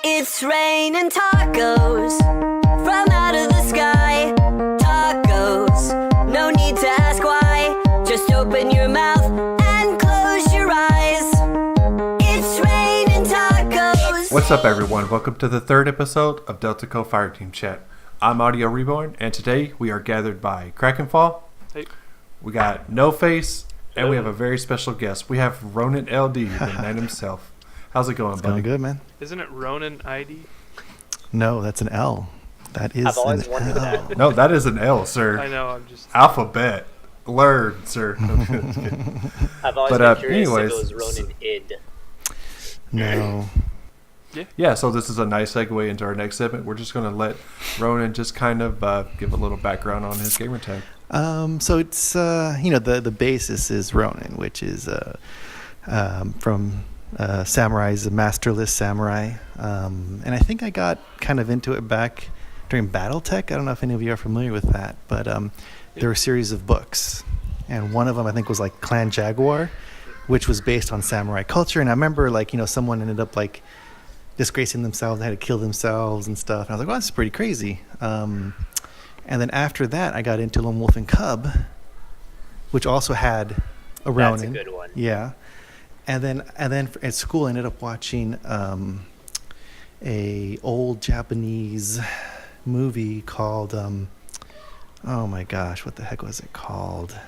It's raining tacos from out of the sky. Tacos, no need to ask why. Just open your mouth and close your eyes. It's raining tacos. What's up, everyone? Welcome to the third episode of DeltaCo Fireteam Chat. I'm Audioreborn, and today we are gathered by Krakenfall. Hey. We got No Face, and we have a very special guest. We have Ronin LD, the man himself. How's it going, buddy? Going good, man. Isn't it Ronin ID? No, that's an L. That is I've always an wondered L. that. No, that is an L, sir. I know, I'm just... Alphabet. Learn, sir. I've always been curious if it was Ronin id. No. Yeah, so this is a nice segue into our next segment. We're just going to let Ronin just kind of give a little background on his gamer tag. So it's, the basis is Ronin, which is from Samurai's Masterless Samurai. And I think I got kind of into it back during Battletech. I don't know if any of you are familiar with that, but there were a series of books. And one of them, I think, was like Clan Jaguar, which was based on samurai culture. And I remember, someone ended up, disgracing themselves. They had to kill themselves and stuff. And I was like, well, that's pretty crazy. And then after that, I got into Lone Wolf and Cub, which also had a Ronin. That's a good one. Yeah. And then at school, I ended up watching a old Japanese movie called, oh my gosh, what the heck was it called?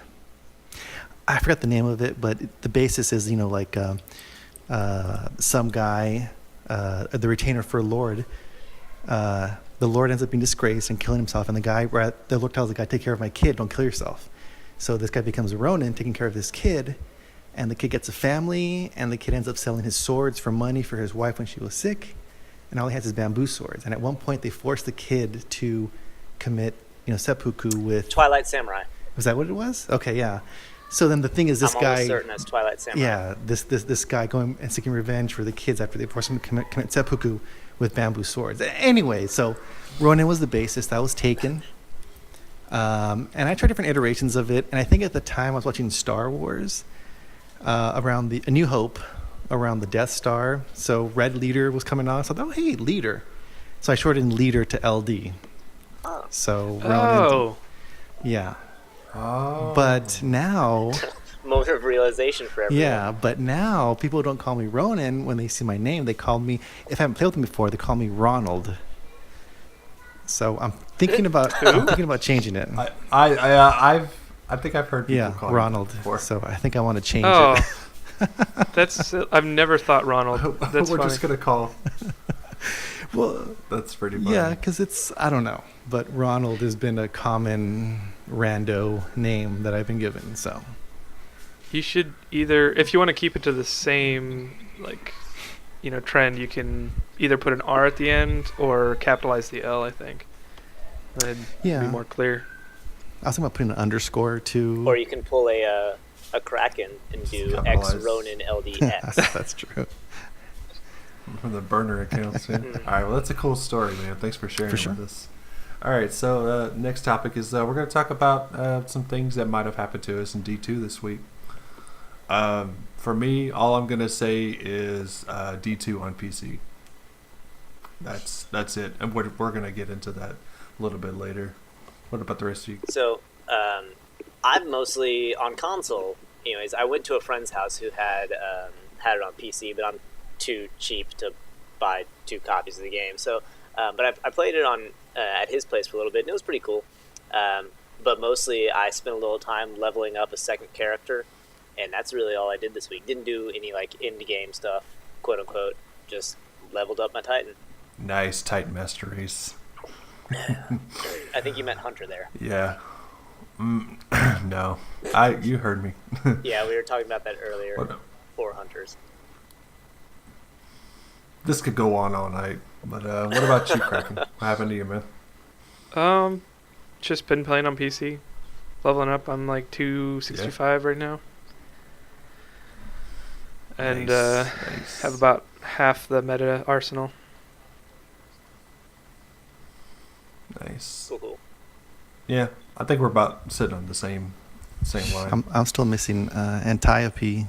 I forgot the name of it, but the basis is, some guy, the retainer for Lord, the Lord ends up being disgraced and killing himself, and the Lord tells the guy, take care of my kid, don't kill yourself. So this guy becomes a Ronin, taking care of this kid, and the kid gets a family, and the kid ends up selling his swords for money for his wife when she was sick, and all he has is bamboo swords. And at one point, they force the kid to commit, seppuku with... Twilight Samurai. Was that what it was? Okay, yeah. So then the thing is, this I'm guy... almost certain it's Twilight Samurai. Yeah, this guy going and seeking revenge for the kids after they force him to commit seppuku with bamboo swords. Anyway, so Ronin was the basis. That was taken. And I tried different iterations of it. And I think at the time I was watching Star Wars around A New Hope, around the Death Star. So Red Leader was coming on. So I thought, oh, hey, Leader. So I shortened Leader to LD. Oh. So Ronin. Oh. Yeah. Oh. But now... Moment of realization for everyone. Yeah, but now people don't call me Ronin when they see my name. They call me, if I haven't played with them before, they call me Ronald. So I'm thinking about changing it. I think I've heard people call Ronald. it before. So I think I want to change it. That's... I've never thought Ronald. That's We're funny. just going to call... Well, that's pretty funny. yeah, because it's, I don't know, but Ronald has been a common rando name that I've been given, so. You should either... If you want to keep it to the same, trend, you can either put an R at the end or capitalize the L, I think. That'd be more clear. I was thinking about putting an underscore too. Or you can pull a Kraken and do X Ronin LDX. That's true. From the burner accounts. Yeah. All right, well, that's a cool story, man. Thanks for sharing For sure. with us. All right, so next topic is we're going to talk about some things that might have happened to us in D2 this week. For me, all I'm going to say is D2 on PC. That's it. And we're going to get into that a little bit later. What about the rest of you? So, I'm mostly on console. Anyways, I went to a friend's house who had it on PC, but I'm too cheap to buy 2 copies of the game. So, but I played it on at his place for a little bit, and it was pretty cool. But mostly, I spent a little time leveling up a second character, and that's really all I did this week. Didn't do any indie game stuff, quote unquote. Just leveled up my Titan. Nice Titan Master Race. I think you meant Hunter there. Yeah. No, you heard me. Yeah, we were talking about that earlier. What? 4 Hunters. This could go on all night, but what about you, Kraken? What happened to you, man? Just been playing on PC, leveling up. I'm 265 right now, and nice. have about half the meta arsenal. Nice. Cool. Yeah, I think we're about sitting on the same line. I'm still missing Antiope,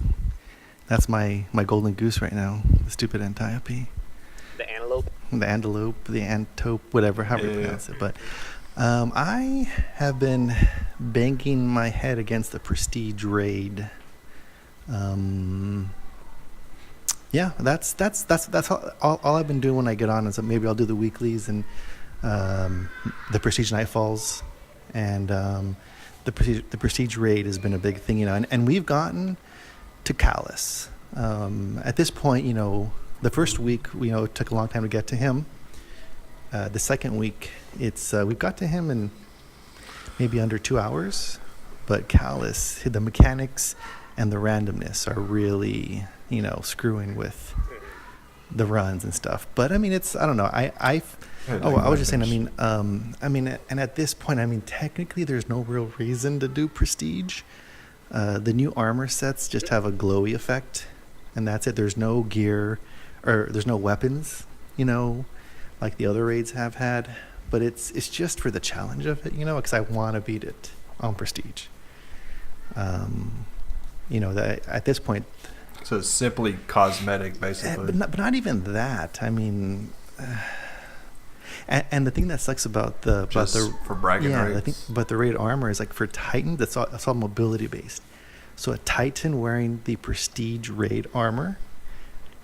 That's my golden goose right now. The stupid Antiope. The antelope. The antelope, the antope, whatever, however you pronounce it. But I have been banging my head against the Prestige raid. Yeah, that's all I've been doing when I get on is that maybe I'll do the weeklies and the Prestige Nightfalls, and the Prestige raid has been a big thing, and we've gotten to Callus. At this point, the first week, it took a long time to get to him. The second week, we've got to him in maybe under 2 hours, but Callus, the mechanics and the randomness are really, screwing with the runs and stuff. But I mean, I don't know. I was just saying. And at this point, technically, there's no real reason to do Prestige. The new armor sets just have a glowy effect, and that's it. There's no gear, or there's no weapons, like the other raids have had. But it's just for the challenge of it, because I want to beat it on Prestige. That at this point. So it's simply cosmetic, basically. But not even that. And the thing that sucks about the for bragging rights. But the raid armor is like for Titan, it's all mobility based. So a Titan wearing the Prestige raid armor,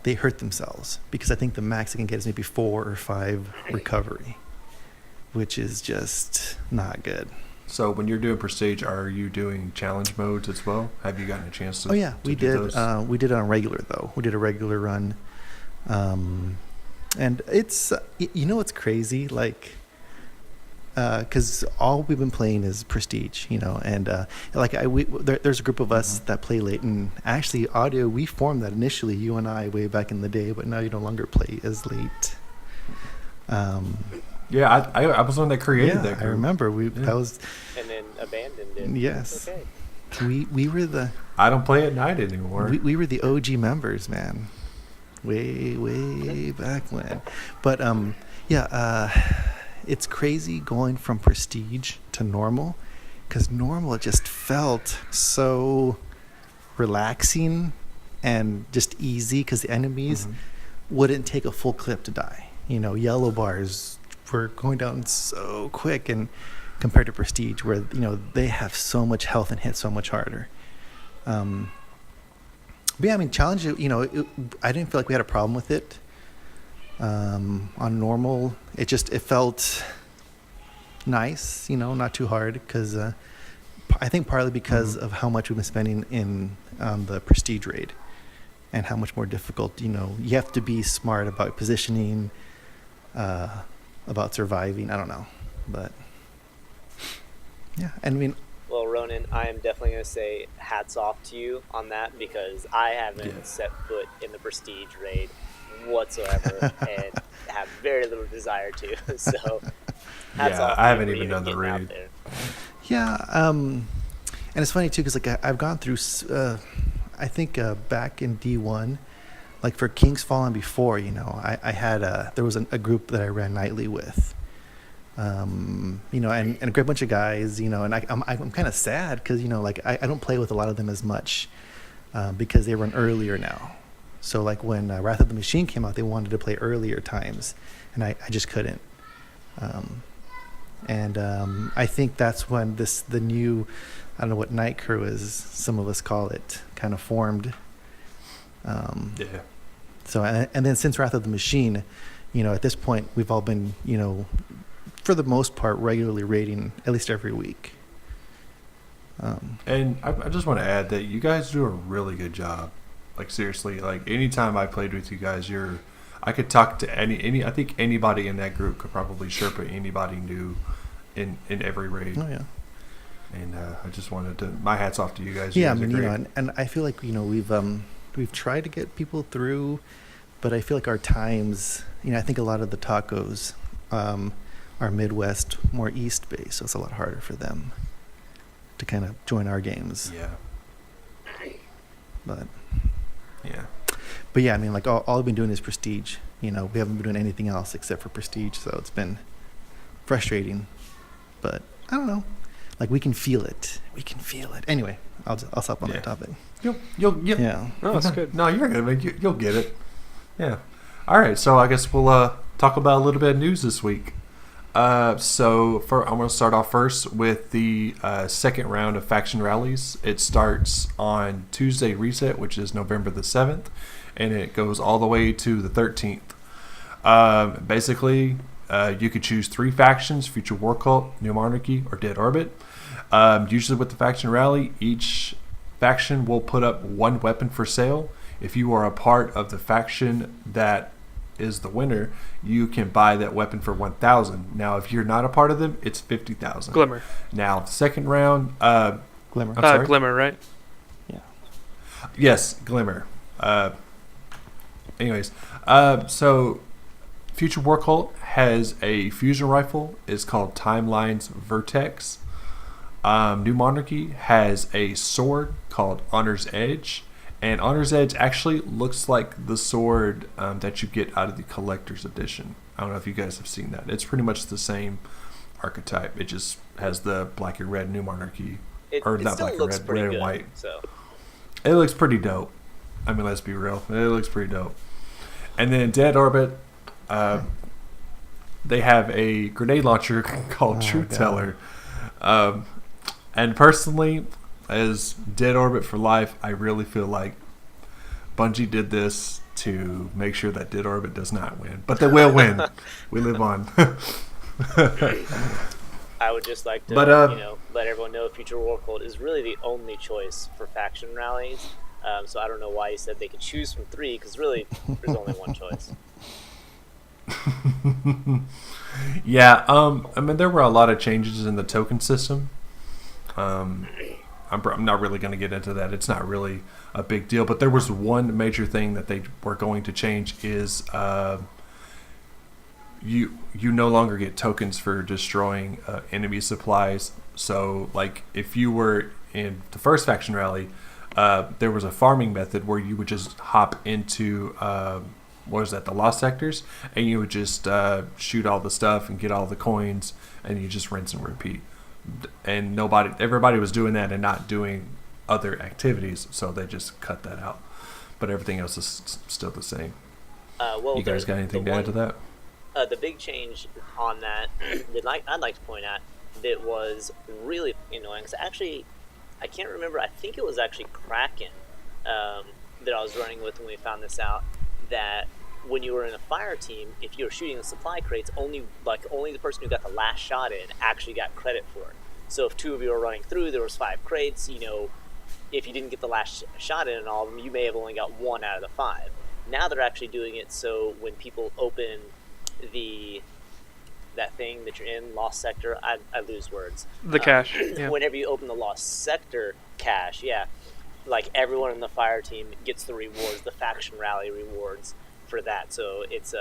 they hurt themselves because I think the max they can get is maybe 4 or 5 recovery, which is just not good. So when you're doing Prestige, are you doing challenge modes as well? Have you gotten a chance to? Oh yeah, we did. We did it on regular though. We did a regular run, and it's it's crazy, like because all we've been playing is Prestige, and there's a group of us that play late, and actually Audio, we formed that initially, you and I, way back in the day, but now you no longer play as late. Yeah, I was the one that created that group. I remember that was, and then abandoned it. Yes. Okay. We were the. I don't play at night anymore. We were the OG members, man. Way back when, but it's crazy going from Prestige to normal, because normal it just felt so relaxing and just easy because the enemies wouldn't take a full clip to die. Yellow bars were going down so quick, and compared to Prestige, where they have so much health and hit so much harder. But yeah, challenge. I didn't feel like we had a problem with it. On normal, it felt nice. Not too hard, because I think partly because of how much we've been spending in the Prestige raid, and how much more difficult. You have to be smart about positioning. About surviving, I don't know, but yeah, Well, Ronin, I am definitely going to say hats off to you on that, because I haven't set foot in the Prestige raid whatsoever and have very little desire to. So, hats off. I haven't even done the raid. Yeah, and it's funny too, because I've gone through, I think back in D1. Like for King's Fallen before, I had there was a group that I ran nightly with, and a great bunch of guys, and I'm kind of sad because I don't play with a lot of them as much, because they run earlier now. So when Wrath of the Machine came out, they wanted to play earlier times, and I just couldn't. I think that's when the new, I don't know what night crew is, some of us call it, kind of formed. So and then since Wrath of the Machine, at this point we've all been, for the most part, regularly raiding at least every week. And I just want to add that you guys do a really good job. Like seriously, anytime I played with you guys, I could talk to any. I think anybody in that group could probably Sherpa anybody new in every raid. Oh yeah. And I just wanted to, my hats off to you guys. Yeah, you guys are great. and I feel like we've tried to get people through, but I feel like our times, I think a lot of the tacos are Midwest, more East based, so it's a lot harder for them to kind of join our games. Yeah. But yeah, all I've been doing is Prestige. We haven't been doing anything else except for Prestige, so it's been frustrating. But I don't know. Like we can feel it. We can feel it. Anyway, I'll stop on that topic. You'll Yeah. Oh, that's good. No, you're good, man. You'll get it. Yeah. All right. So I guess we'll talk about a little bit of news this week. I'm going to start off first with the second round of faction rallies. It starts on Tuesday Reset, which is November the 7th, and it goes all the way to the 13th. Basically, you could choose 3 factions: Future War Cult, New Monarchy, or Dead Orbit. Usually with the faction rally, each faction will put up 1 weapon for sale. If you are a part of the faction that is the winner, you can buy that weapon for 1,000. Now, if you're not a part of them, it's 50,000. Glimmer. Now, second round, Glimmer. I'm sorry? Glimmer, right? Yeah. Yes, Glimmer. Anyways, so Future War Cult has a fusion rifle. It's called Timeline's Vertex. New Monarchy has a sword called Honor's Edge. And Honor's Edge actually looks like the sword that you get out of the Collector's Edition. I don't know if you guys have seen that. It's pretty much the same archetype. It just has the black and red New Monarchy. It Or not still black and looks red, pretty red good. and white. So It looks pretty dope. I mean, let's be real. It looks pretty dope. And then Dead Orbit, they have a grenade launcher called Truth Teller. And personally, as Dead Orbit for life, I really feel like Bungie did this to make sure that Dead Orbit does not win. But they will win. We live on. I would just like to, let everyone know Future War Cult is really the only choice for faction rallies. So I don't know why you said they could choose from 3, because really there's only one choice. Yeah, I mean, there were a lot of changes in the token system. I'm not really going to get into that. It's not really a big deal. But there was one major thing that they were going to change is you no longer get tokens for destroying enemy supplies. So, like, if you were in the first faction rally, there was a farming method where you would just hop into the lost sectors, and you would just shoot all the stuff and get all the coins, and you just rinse and repeat. And everybody was doing that and not doing other activities, so they just cut that out. But everything else is still the same. You guys got anything to add to that? The big change on that that I'd like to point out that was really annoying, because actually, I can't remember, I think it was actually Kraken that I was running with when we found this out, that when you were in a fire team, if you were shooting the supply crates, only the person who got the last shot in actually got credit for it. So if 2 of you were running through, there was 5 crates, if you didn't get the last shot in all of them, you may have only got 1 out of the 5. Now they're actually doing it so when people open that thing that you're in, Lost Sector, I lose words. The cache. Yeah. Whenever you open the Lost Sector cache, like everyone in the fire team gets the rewards, the faction rally rewards for that. So it's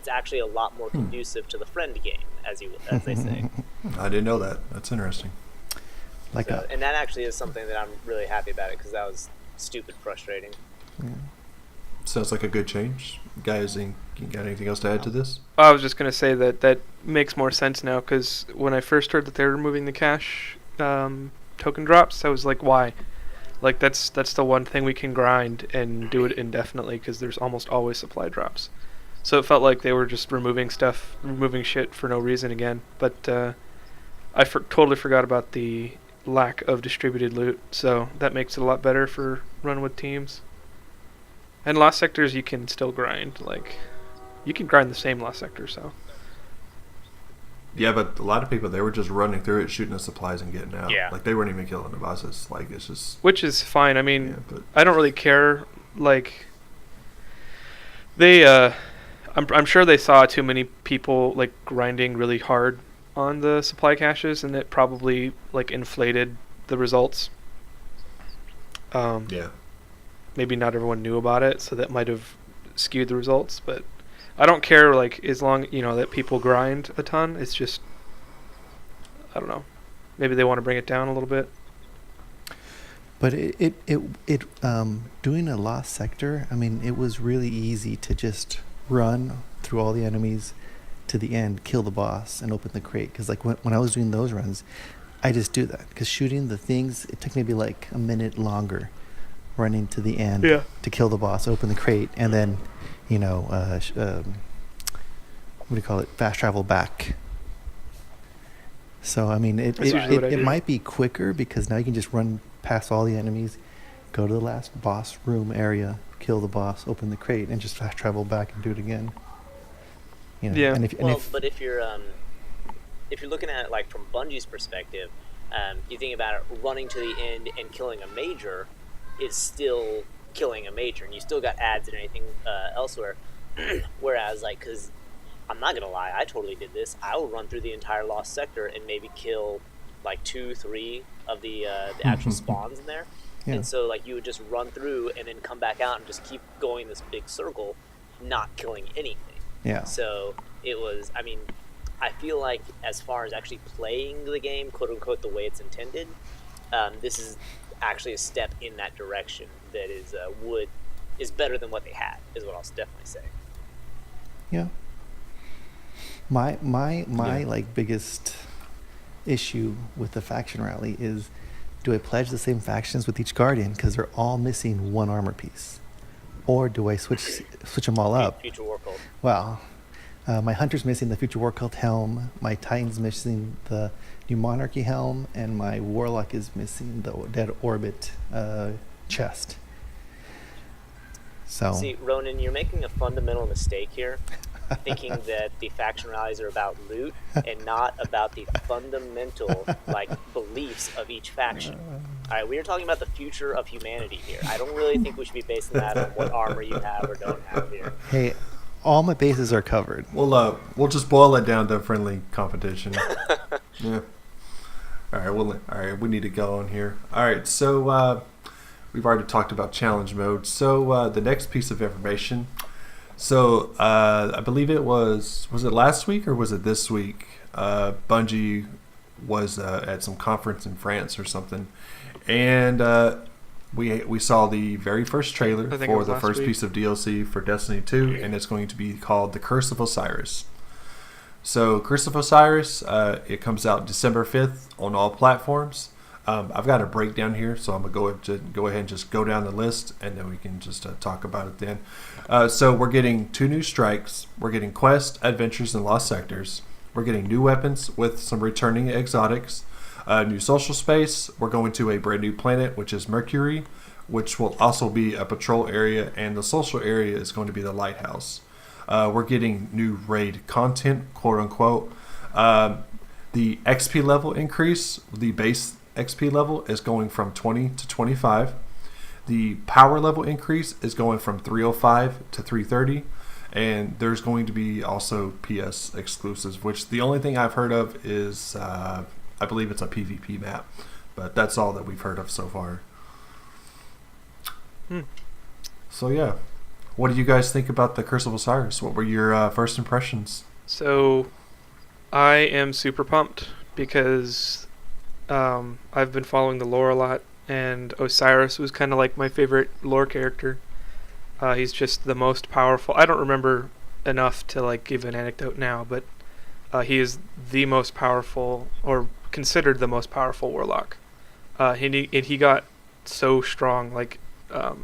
actually a lot more conducive to the friend game, as they say. I didn't know that. That's interesting. And that actually is something that I'm really happy about it, because that was stupid frustrating. Yeah. Sounds like a good change. Guys, you got anything else to add to this? I was just going to say that makes more sense now, because when I first heard that they were removing the cache token drops, I was like, why? Like, that's the one thing we can grind and do it indefinitely, because there's almost always supply drops. So it felt like they were just removing shit for no reason again. But I totally forgot about the lack of distributed loot, so that makes it a lot better for running with teams. And lost sectors you can still grind, like you can grind the same lost sector, so. Yeah, but a lot of people, they were just running through it, shooting the supplies and getting out. Yeah. Like, they weren't even killing the bosses. Like, it's just... Which is fine. I mean, Yeah, but I don't really care. Like, they, I'm sure they saw too many people, like, grinding really hard on the supply caches, and it probably, like, inflated the results. yeah. Maybe not everyone knew about it, so that might have skewed the results, but I don't care, like, as long, that people grind a ton. It's just, I don't know. Maybe they want to bring it down a little bit. But it doing a lost sector, I mean, it was really easy to just run through all the enemies to the end, kill the boss, and open the crate. Because, like, when I was doing those runs, I just do that because shooting the things, it took maybe like a minute longer running to the end to kill the boss, open the crate, and then, what do you call it? Fast travel back. So, I mean, That's usually what I it do. might be quicker because now you can just run past all the enemies, go to the last boss room area, kill the boss, open the crate, and just fast travel back and do it again. Yeah. And But if you're looking at it like from Bungie's perspective, you think about it, running to the end and killing a major is still killing a major, and you still got ads and anything elsewhere. Whereas, like, because I'm not gonna lie, I totally did this. I will run through the entire Lost Sector and maybe kill like 2-3 of the actual spawns in there. Yeah. And so like you would just run through and then come back out and just keep going this big circle, not killing anything. yeah. So it was, I mean, I feel like as far as actually playing the game, quote unquote, the way it's intended, this is actually a step in that direction that is better than what they had, is what I'll definitely say. Yeah. My like biggest issue with the faction rally is, do I pledge the same factions with each guardian because they're all missing one armor piece, or do I switch them all up? Future War Cult. Well, my hunter's missing the Future War Cult helm, my titan's missing the New Monarchy helm, and my warlock is missing the Dead Orbit chest. So See, Ronin, you're making a fundamental mistake here, thinking that the faction rallies are about loot and not about the fundamental beliefs of each faction. All right, we are talking about the future of humanity here. I don't really think we should be basing that on what armor you have or don't have here. hey, all my bases are covered. We'll just boil it down to friendly competition. Yeah. All right. All right. We need to go on here. All right. So we've already talked about challenge mode. So the next piece of information. So I believe it was it last week or was it this week? Bungie was at some conference in France or something, and we saw the very first trailer I think it for was the last first week. piece of DLC for Destiny 2, and it's going to be called The Curse of Osiris. So Curse of Osiris, it comes out December 5th on all platforms. I've got a breakdown here, so I'm going to go ahead and just go down the list, and then we can just talk about it then. So we're getting 2 new strikes. We're getting quests, adventures, and lost sectors. We're getting new weapons with some returning exotics. New social space. We're going to a brand new planet, which is Mercury, which will also be a patrol area, and the social area is going to be the lighthouse. We're getting new raid content, quote unquote. The XP level increase, the base XP level is going from 20 to 25. The power level increase is going from 305 to 330. And there's going to be also PS exclusives, which the only thing I've heard of is, I believe it's a PvP map. But that's all that we've heard of so far. So yeah. What do you guys think about the Curse of Osiris? What were your first impressions? So, I am super pumped because I've been following the lore a lot, and Osiris was kind of like my favorite lore character. He's just the most powerful. I don't remember enough to give an anecdote now, but he is the most powerful, or considered the most powerful warlock. He got so strong.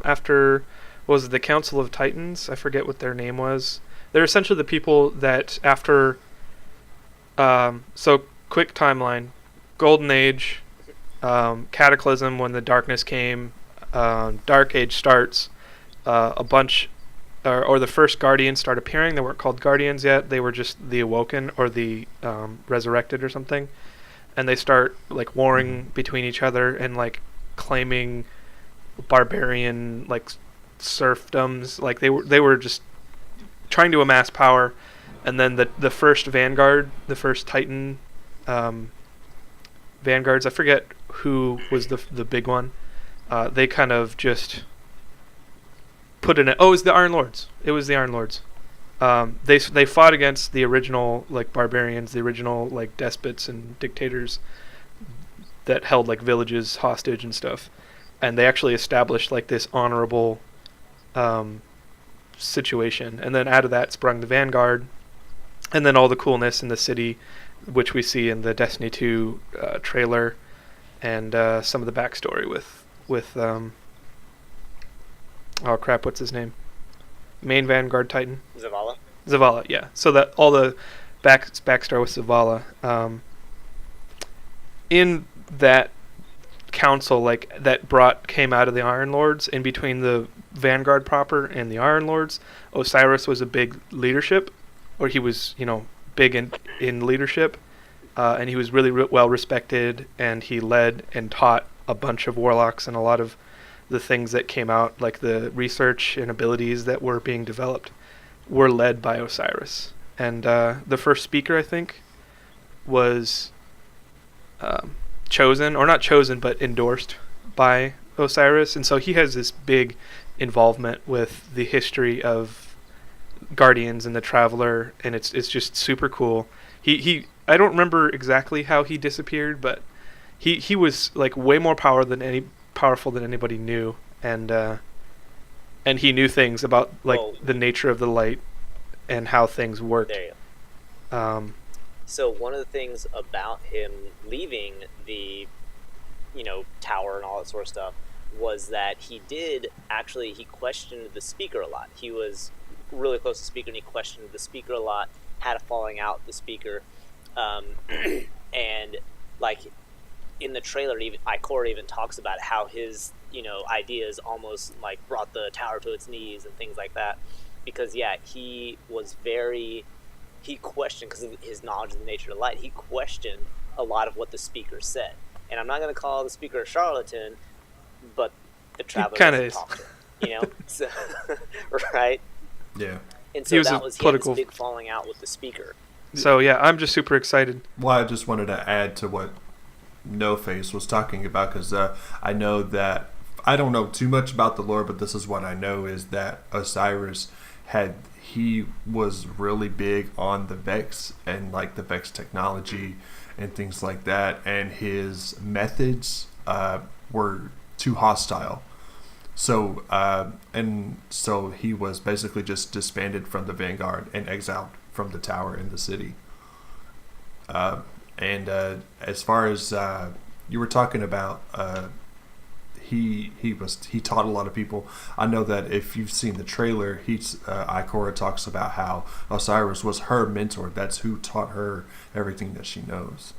After what was it, the Council of Titans? I forget what their name was. They're essentially the people that after. So quick timeline: Golden Age, Cataclysm when the darkness came, Dark Age starts. A bunch, or the first Guardians start appearing. They weren't called Guardians yet. They were just the Awoken or the Resurrected or something. And they start warring between each other and claiming barbarian serfdoms. They were just trying to amass power. And then the first Vanguard, the first Titan Vanguards, I forget who was the big one. They kind of just put in it. Oh, it was the Iron Lords. It was the Iron Lords. They fought against the original barbarians, the original despots and dictators that held villages hostage and stuff, and they actually established this honorable situation. And then out of that sprung the Vanguard, and then all the coolness in the city, which we see in the Destiny 2 trailer, and some of the backstory with oh crap, what's his name? Main Vanguard Titan. Zavala, yeah. So that all the backstory with Zavala. In that council, like that came out of the Iron Lords, in between the Vanguard proper and the Iron Lords, Osiris was a big leadership, or he was, big in leadership, and he was really well respected, and he led and taught a bunch of warlocks, and a lot of the things that came out, like the research and abilities that were being developed, were led by Osiris. And the first speaker, I think, was chosen, or not chosen, but endorsed by Osiris. And so he has this big involvement with the history of Guardians and the Traveler, and it's just super cool. He I don't remember exactly how he disappeared, but he was like way more powerful than anybody knew, and he knew things about the nature of the light and how things worked. There you go. So one of the things about him leaving the, tower and all that sort of stuff was that he questioned the speaker a lot. He was really close to the speaker, and he questioned the speaker a lot, had a falling out with the speaker, and in the trailer, even Ikora even talks about how his ideas almost brought the tower to its knees and things like that, because he questioned, because of his knowledge of the nature of the light, he questioned a lot of what the speaker said. And I'm not going to call the speaker a charlatan, but the Traveler doesn't talk to him, so, right? Yeah. And so he had this big falling out with the speaker. So yeah, I'm just super excited. Well, I just wanted to add to what No Face was talking about, because I know that I don't know too much about the lore, but this is what I know, is that Osiris he was really big on the Vex and the Vex technology and things like that, and his methods were too hostile. So so he was basically just disbanded from the Vanguard and exiled from the tower in the city. And as far as you were talking about, he taught a lot of people. I know that if you've seen the trailer, Ikora talks about how Osiris was her mentor. That's who taught her everything that she knows.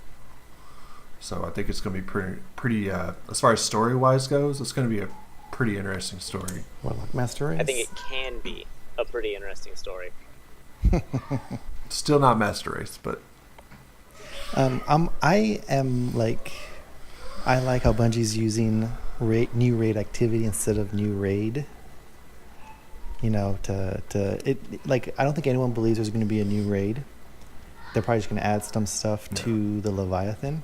So I think it's going to be pretty as far as story wise goes, it's going to be a pretty interesting story. Warlock Master Race. I think it can be a pretty interesting story. Still not Master Race, but I like how Bungie's using new raid activity instead of new raid. I don't think anyone believes there's going to be a new raid. They're probably just going to add some stuff to the Leviathan.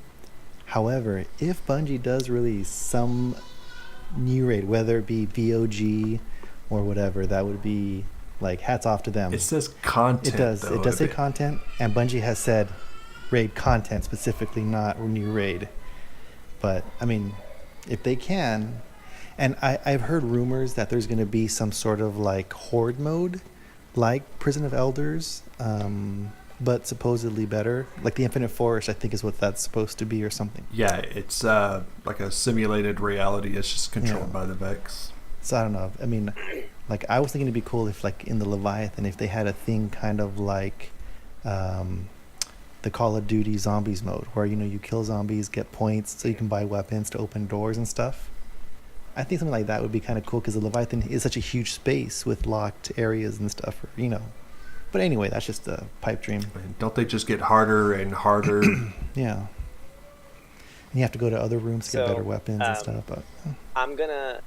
However, if Bungie does release some new raid, whether it be VOG or whatever, that would be hats off to them. It says content. It does. Though, it does say content, and Bungie has said raid content specifically, not new raid. But I mean, if they can, and I've heard rumors that there's going to be some sort of horde mode, like Prison of Elders, but supposedly better. Like the Infinite Forest, I think is what that's supposed to be, or something. Yeah, it's like a simulated reality. It's just controlled by the Vex. So I don't know. I mean, I was thinking it'd be cool if in the Leviathan, if they had a thing kind of like the Call of Duty Zombies mode, where you kill zombies, get points, so you can buy weapons to open doors and stuff. I think something like that would be kind of cool, because the Leviathan is such a huge space with locked areas and stuff. But anyway, that's just a pipe dream. Don't they just get harder and harder? Yeah. And you have to go to other rooms to get better weapons and stuff. But I'm gonna.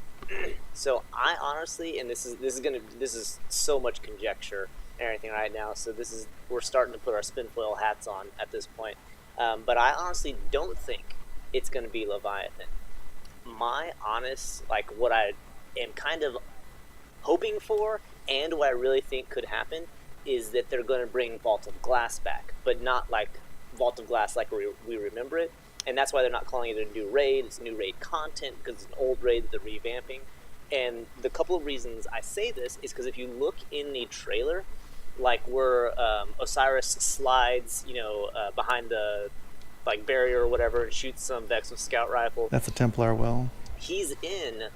So I honestly, and this is so much conjecture and everything right now. So we're starting to put our spinfoil hats on at this point. But I honestly don't think it's going to be Leviathan. My honest, what I am kind of hoping for, and what I really think could happen, is that they're going to bring Vault of Glass back, but not Vault of Glass like we remember it. And that's why they're not calling it a new raid. It's new raid content, because it's an old raid that they're revamping. And the couple of reasons I say this is because if you look in the trailer, like where Osiris slides, behind the like barrier or whatever, and shoots some Vex with scout rifle. That's a Templar well. He's in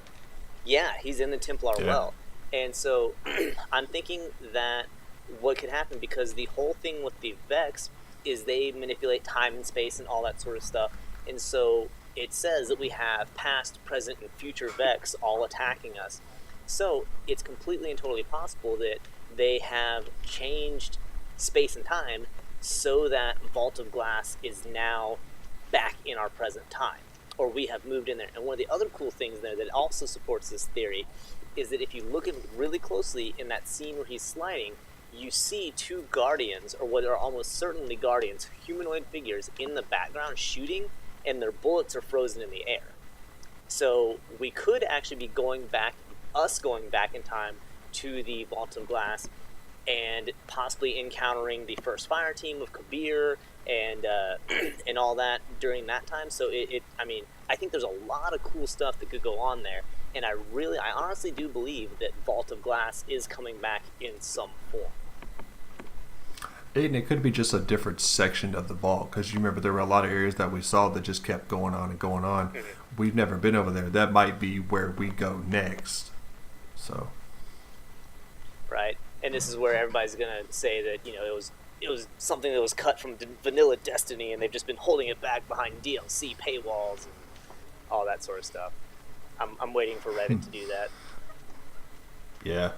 the Templar well. And so I'm thinking that what could happen, because the whole thing with the Vex is they manipulate time and space and all that sort of stuff. And so it says that we have past, present, and future Vex all attacking us. So it's completely and totally possible that they have changed space and time so that Vault of Glass is now back in our present time, or we have moved in there. And one of the other cool things there that also supports this theory is that if you look at really closely in that scene where he's sliding, you see two guardians, or what are almost certainly guardians, humanoid figures in the background shooting, and their bullets are frozen in the air. So we could actually be going back in time to the Vault of Glass and possibly encountering the first fire team with Kabir and and all that during that time. So I think there's a lot of cool stuff that could go on there, and I honestly do believe that Vault of Glass is coming back in some form. And it could be just a different section of the vault, because you remember there were a lot of areas that we saw that just kept going on and going on. Mm-hmm. We've never been over there. That might be where we go next. So, right, and this is where everybody's gonna say that it was something that was cut from vanilla Destiny, and they've just been holding it back behind DLC paywalls and all that sort of stuff. I'm waiting for Reddit to do that. Yeah.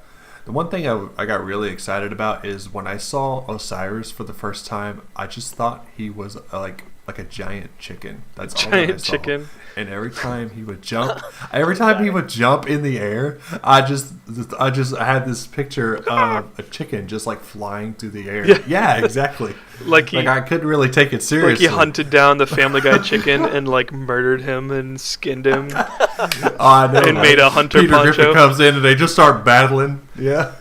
The one thing I got really excited about is when I saw Osiris for the first time, I just thought he was like a giant chicken. That's all that I Giant saw. chicken. And every time he would jump, in the air, I had this picture of a chicken just like flying through the air. Yeah, exactly. Like I couldn't really take it Like seriously. he hunted down the Family Guy chicken and like murdered him and skinned him. I know, and right? made a hunter Peter poncho. Griffin comes in and they just start battling. Yeah.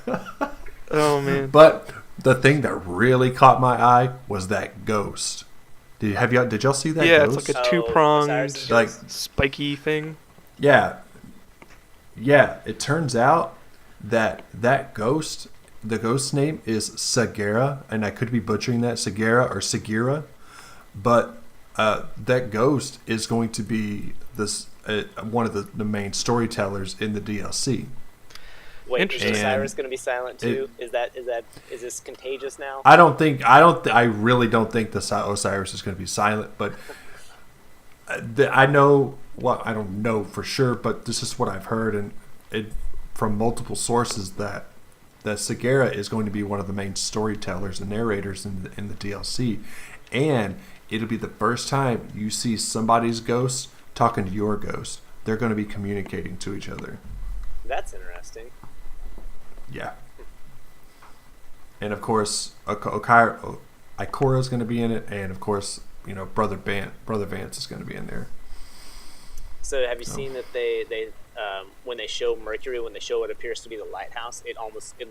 Oh man. But the thing that really caught my eye was that ghost. Did y'all see that Yeah, ghost? it's like a two-pronged, Osiris' like spiky thing. Yeah. It turns out that ghost, the ghost's name is Sagara, and I could be butchering that, Sagara or Sagira, but that ghost is going to be this one of the main storytellers in the DLC. Wait, is Interesting. Osiris going to be silent too? Is this contagious now? I really don't think the Osiris is going to be silent, but I know. Well, I don't know for sure, but this is what I've heard, and from multiple sources that Sagara is going to be one of the main storytellers and narrators in the DLC, and it'll be the first time you see somebody's ghost talking to your ghost. They're going to be communicating to each other. That's interesting. Yeah. And of course, Ikora is going to be in it, and of course, Brother Vance is going to be in there. So have you seen that they when they show Mercury, when they show what appears to be the lighthouse, it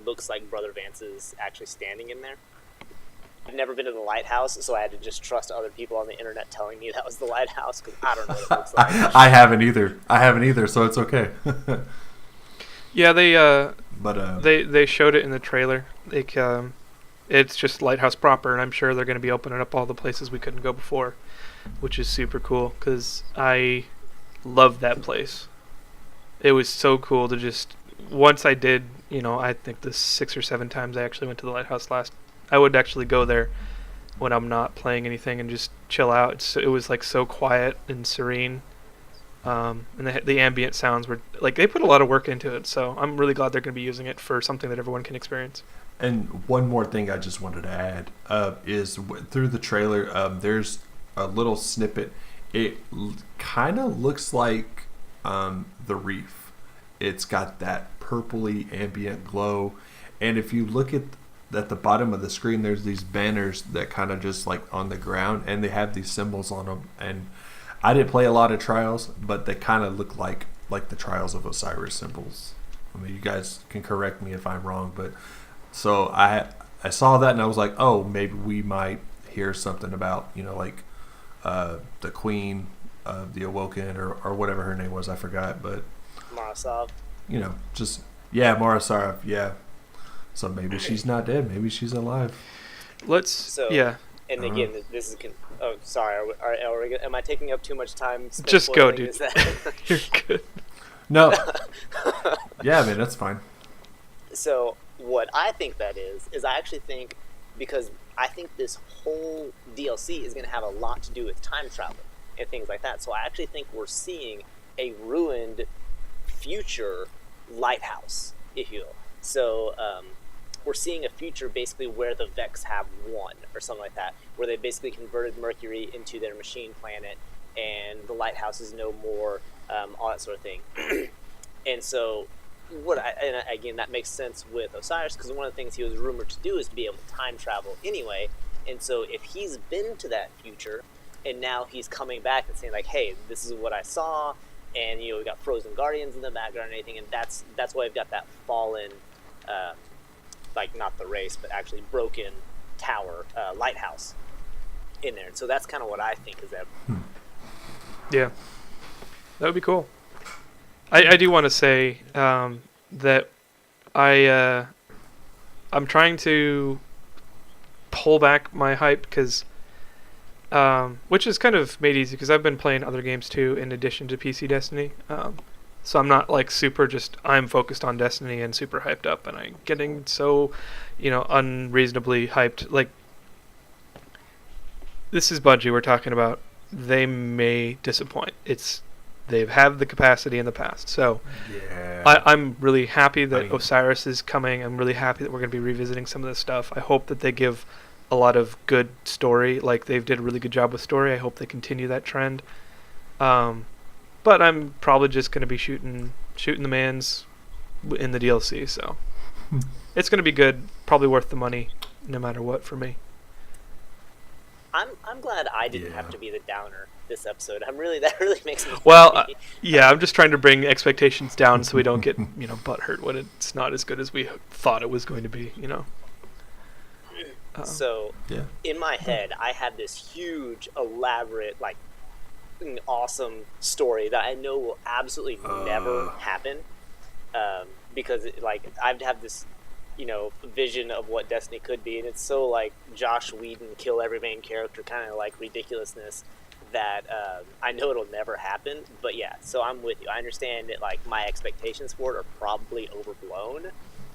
looks like Brother Vance is actually standing in there? I've never been to the lighthouse, so I had to just trust other people on the internet telling me that was the lighthouse, because I don't know what it looks like. I haven't either, so it's okay. Yeah, But they showed it in the trailer. It's just Lighthouse proper, and I'm sure they're going to be opening up all the places we couldn't go before, which is super cool because I love that place. It was so cool to just once I did, I think the 6 or 7 times I actually went to the Lighthouse last. I would actually go there when I'm not playing anything and just chill out. It was like so quiet and serene. And the ambient sounds were like they put a lot of work into it, so I'm really glad they're going to be using it for something that everyone can experience. And one more thing I just wanted to add is through the trailer, there's a little snippet. It kind of looks like the Reef. It's got that purpley ambient glow, and if you look at the bottom of the screen, there's these banners that kind of just like on the ground, and they have these symbols on them. And I didn't play a lot of Trials, but they kind of look like the Trials of Osiris symbols. I mean, you guys can correct me if I'm wrong, but so I saw that and I was like, oh, maybe we might hear something about the Queen of the Awoken or whatever her name was, I forgot, but Marasov. Marasov, yeah. So maybe she's not dead. Maybe she's alive. So, yeah. And again, this is. Oh, sorry. Am I taking up too much time? Just go, spoiling? dude. Is that- You're good. No. Yeah, man, that's fine. So what I think that is I actually think, because I think this whole DLC is going to have a lot to do with time travel and things like that. So I actually think we're seeing a ruined future lighthouse, if you will. So we're seeing a future basically where the Vex have won, or something like that, where they basically converted Mercury into their machine planet, and the lighthouse is no more, all that sort of thing. And so, and again, that makes sense with Osiris, because one of the things he was rumored to do is to be able to time travel anyway. And so if he's been to that future, and now he's coming back and saying like, hey, this is what I saw, and we got Frozen Guardians in the background and anything, and that's why we've got that fallen, like not the race, but actually broken tower, lighthouse in there. And so that's kind of what I think is that. Yeah. That would be cool. I do want to say that I'm trying to pull back my hype, because which is kind of made easy because I've been playing other games too in addition to PC Destiny. So I'm not like I'm focused on Destiny and super hyped up, and I'm getting so, unreasonably hyped. Like, this is Bungie we're talking about. They may disappoint. They've had the capacity in the past. So Yeah. I'm really happy that Osiris is coming. I'm really happy that we're going to be revisiting some of this stuff. I hope that they give a lot of good story. Like, they've did a really good job with story. I hope they continue that trend. But I'm probably just going to be shooting the mans in the DLC. So it's going to be good. Probably worth the money, no matter what, for me. I'm glad I didn't have to be the downer this episode. That really makes me Well, yeah, I'm just trying to bring expectations down so we don't get, butthurt when it's not as good as we thought it was going to be, So, in my head, I had this huge, elaborate, like, awesome story that I know will absolutely never happen, because, I'd have this, vision of what Destiny could be, and it's so, like, Josh Whedon kill every main character kind of, like, ridiculousness that I know it'll never happen. But yeah, so I'm with you. I understand that, like, my expectations for it are probably overblown,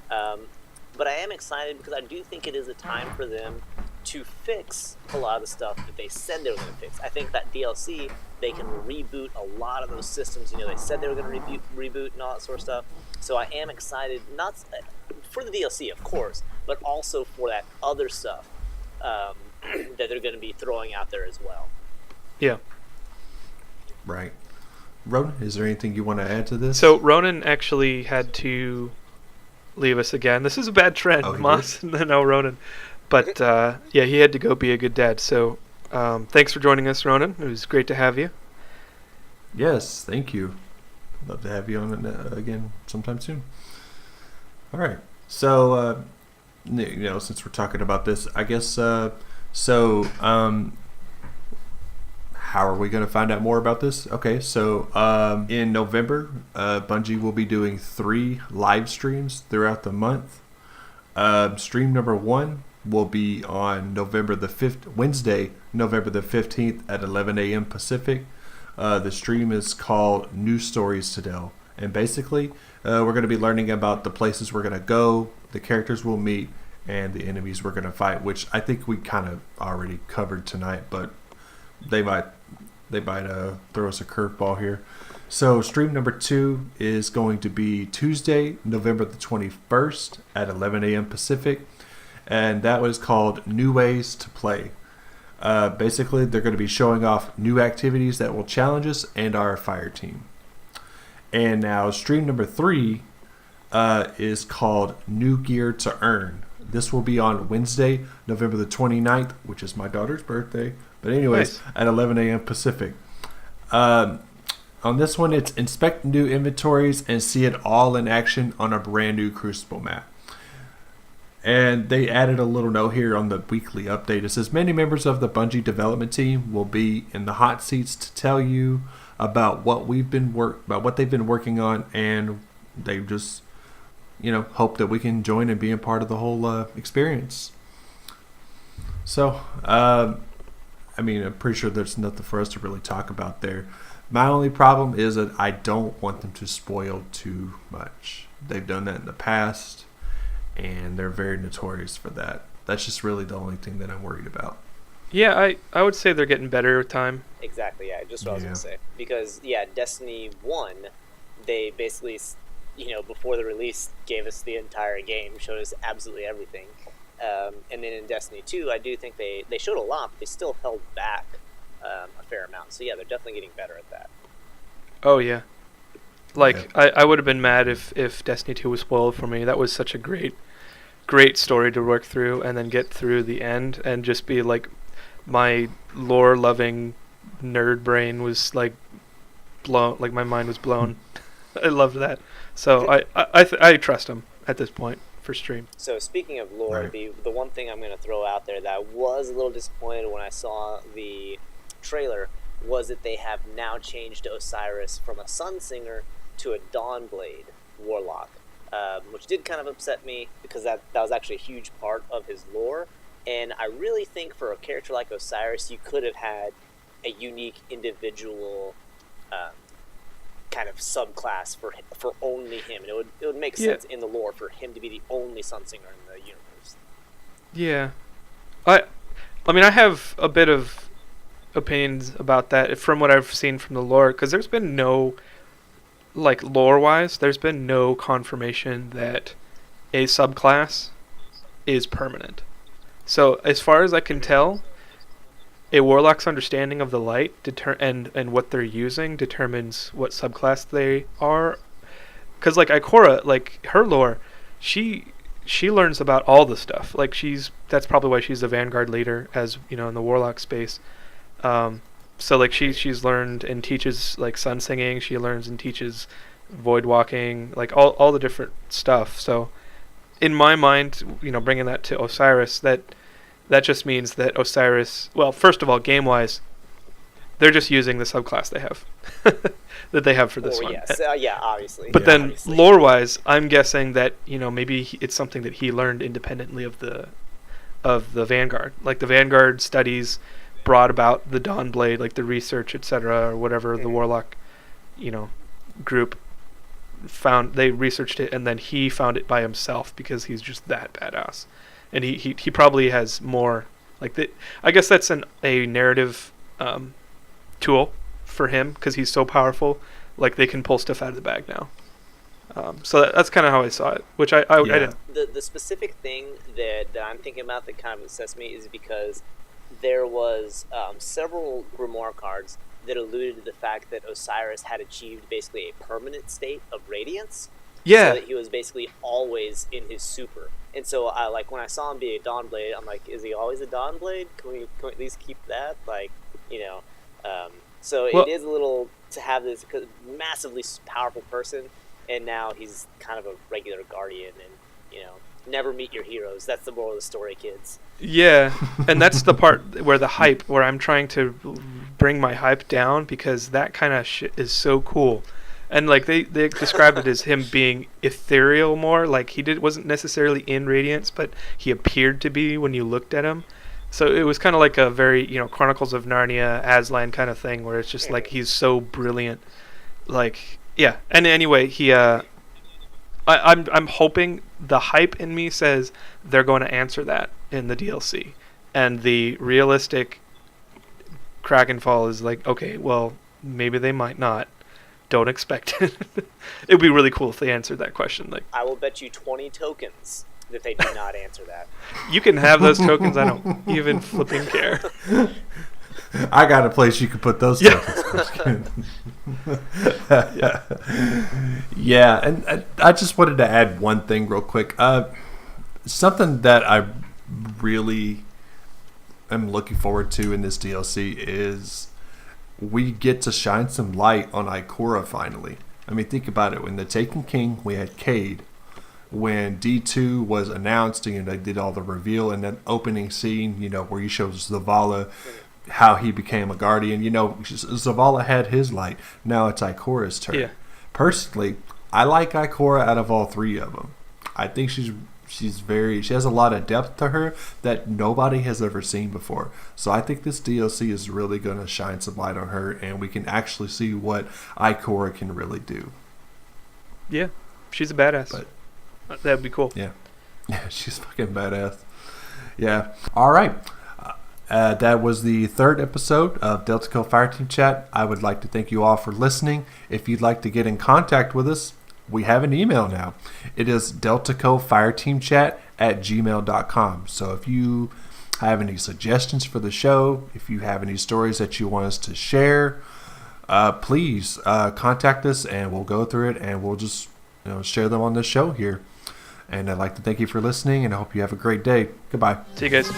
but I am excited because I do think it is a time for them to fix a lot of the stuff that they said they were going to fix. I think that DLC, they can reboot a lot of those systems. They said they were going to reboot and all that sort of stuff. So I am excited, not for the DLC, of course, but also for that other stuff that they're going to be throwing out there as well. Yeah. Right. Ronin, is there anything you want to add to this? So Ronin actually had to leave us again. This is a bad trend, Moss. No, Ronin. But he had to go be a good dad. So thanks for joining us, Ronin. It was great to have you. Yes, thank you. Love to have you on again sometime soon. All right. So, since we're talking about this, I guess, how are we going to find out more about this? Okay, so in November, Bungie will be doing 3 live streams throughout the month. Stream number 1 will be on Wednesday, November the 15th at 11 a.m. Pacific. The stream is called New Stories to Tell. And basically, we're going to be learning about the places we're going to go, the characters we'll meet, and the enemies we're going to fight, which I think we kind of already covered tonight, but they might throw us a curveball here. So stream number 2 is going to be Tuesday, November the 21st at 11 a.m. Pacific, and that was called New Ways to Play. Basically, they're going to be showing off new activities that will challenge us and our fire team. And now stream number 3 is called New Gear to Earn. This will be on Wednesday, November the 29th, which is my daughter's birthday. But anyways, nice. At 11 a.m. Pacific. On this one, it's inspect new inventories and see it all in action on a brand new Crucible map. And they added a little note here on the weekly update. It says many members of the Bungie development team will be in the hot seats to tell you about what they've been working on, and they just hope that we can join and be a part of the whole experience. So, I'm pretty sure there's nothing for us to really talk about there. My only problem is that I don't want them to spoil too much. They've done that in the past, and they're very notorious for that. That's just really the only thing that I'm worried about. Yeah, I would say they're getting better with time. Exactly, yeah, just what I was going to say. Because, yeah, Destiny 1, they basically, before the release, gave us the entire game, showed us absolutely everything. And then in Destiny 2, I do think they showed a lot, but they still held back a fair amount. So, yeah, they're definitely getting better at that. Oh, yeah. I would have been mad if Destiny 2 was spoiled for me. That was such a great story to work through and then get through the end and just be like, my lore-loving nerd brain was blown, my mind was blown. I loved that. So I trust him at this point for stream. So speaking of lore, right. the one thing I'm going to throw out there that I was a little disappointed when I saw the trailer was that they have now changed Osiris from a Sunsinger to a Dawnblade Warlock, which did kind of upset me because that was actually a huge part of his lore. And I really think for a character like Osiris, you could have had a unique individual kind of subclass for only him. And it would make sense in the lore for him to be the only Sunsinger in the universe. Yeah. I have a bit of opinions about that from what I've seen from the lore, because there's been no, lore-wise, there's been no confirmation that a subclass is permanent. So as far as I can tell, a warlock's understanding of the light and what they're using determines what subclass they are. Because Ikora, her lore, she learns about all the stuff. That's probably why she's the Vanguard leader, as in the warlock space. So she's learned and teaches sun singing. She learns and teaches void walking, all the different stuff. So in my mind, bringing that to Osiris, that just means that Osiris, well, first of all, game-wise, they're just using the subclass they have, that they have for this one. Yes. Obviously. But then lore-wise, I'm guessing that, maybe it's something that he learned independently of the Vanguard. The Vanguard studies brought about the Dawnblade, the research, etc., or whatever the Warlock, group found. They researched it, and then he found it by himself because he's just that badass. And he probably has more I guess that's a narrative tool for him because he's so powerful. They can pull stuff out of the bag now. So that's kind of how I saw it, which I didn't. The specific thing that I'm thinking about that kind of obsessed me is because there was several grimoire cards that alluded to the fact that Osiris had achieved basically a permanent state of radiance. Yeah. So that he was basically always in his super. And so when I saw him be a Dawnblade, I'm like, is he always a Dawnblade? Can we at least keep that? It is a little to have this massively powerful person, and now he's kind of a regular guardian, and never meet your heroes. That's the moral of the story, kids. Yeah, and that's the part where I'm trying to bring my hype down, because that kind of shit is so cool. And they described it as him being ethereal more, wasn't necessarily in Radiance, but he appeared to be when you looked at him. So it was kind of like a very, Chronicles of Narnia, Aslan kind of thing, where it's just he's so brilliant. And anyway, he I'm hoping the hype in me says they're going to answer that in the DLC. And the realistic Krakenfall is okay, well, maybe they might not. Don't expect it. It would be really cool if they answered that question. I will bet you 20 tokens that they do not answer that. You can have those tokens. I don't even flipping care. I got a place you can put those tokens. Yeah, and I just wanted to add one thing real quick. Something that I really am looking forward to in this DLC is we get to shine some light on Ikora finally. Think about it. When the Taken King, we had Cade. When D2 was announced and they did all the reveal in that opening scene, where he shows Zavala how he became a guardian. Zavala had his light. Now it's Ikora's turn. Yeah. Personally, I like Ikora out of all three of them. I think she has a lot of depth to her that nobody has ever seen before. So I think this DLC is really going to shine some light on her, and we can actually see what Ikora can really do. Yeah, she's a badass. That'd be cool. Yeah, she's fucking badass. Yeah. All right. That was the third episode of DeltaCo Fireteam Chat. I would like to thank you all for listening. If you'd like to get in contact with us, we have an email now. It is deltacofireteamchat@gmail.com. So if you have any suggestions for the show, if you have any stories that you want us to share, please contact us, and we'll go through it, and we'll just share them on the show here. And I'd like to thank you for listening, and I hope you have a great day. Goodbye. See you guys.